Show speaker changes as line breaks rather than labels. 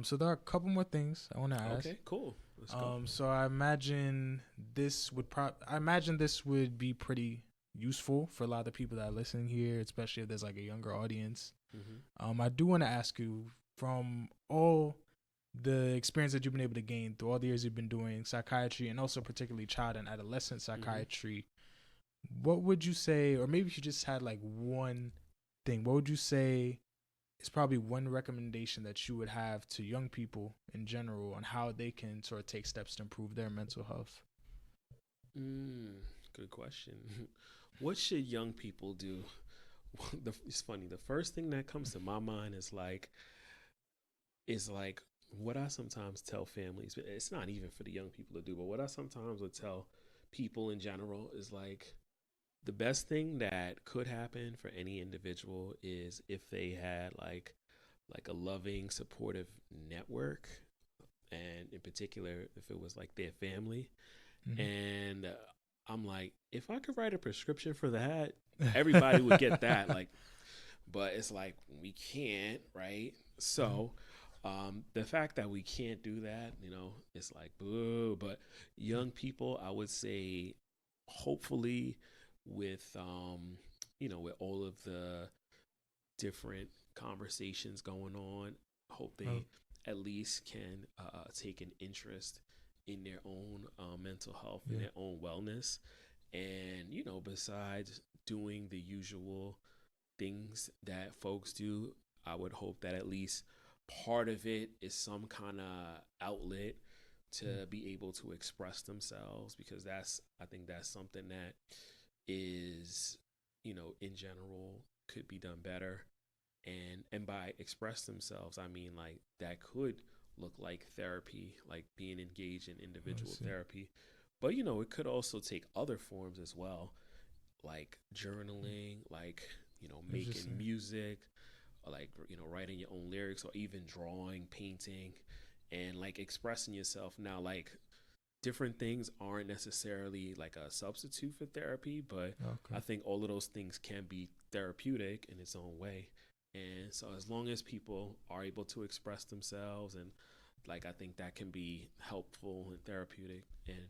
So there are a couple more things I want to ask.
Okay, cool. Let's go.
So I imagine this would be pretty useful for a lot of the people that are listening here, especially if there's like a younger audience.
Hmm.
I do want to ask you, from all the experience that you've been able to gain through all the years you've been doing psychiatry, and also particularly child and adolescent
Hmm.
psychiatry, what would you say, or maybe if you just had like one thing, what would you say is probably one recommendation that you would have to young people in general on how they can sort of take steps to improve their mental health?
Mm, good question. What should young people do? It's funny. The first thing that comes to my mind is like what I sometimes tell families. It's not even for the young people to do, but what I sometimes would tell people in general is like the best thing that could happen for any individual is if they had like a loving, supportive network, and in particular, if it was like their family. And I'm like, if I could write a prescription for that, everybody would get that. Like, but it's like we can't, right? So, the fact that we can't do that, it's like boo. But young people, I would say, hopefully, with with all of the different conversations going on, hope
Oh,
they at least can take an interest in their own mental health and
yeah.
their own wellness. And, besides doing the usual things that folks do, I would hope that at least part of it is some kind of outlet
Mm.
to be able to express themselves, because I think that's something that is, in general could be done better. And by express themselves, I mean like that could look like therapy, like being engaged in
I
individual
see.
therapy. But it could also take other forms as well, like journaling, like making
Interesting.
music, or like writing your own lyrics, or even drawing, painting, and like expressing yourself. Now, like different things aren't necessarily like a substitute for therapy, but
Okay.
I think all of those things can be therapeutic in its own way. And so as long as people are able to express themselves, and like I think that can be helpful and therapeutic. And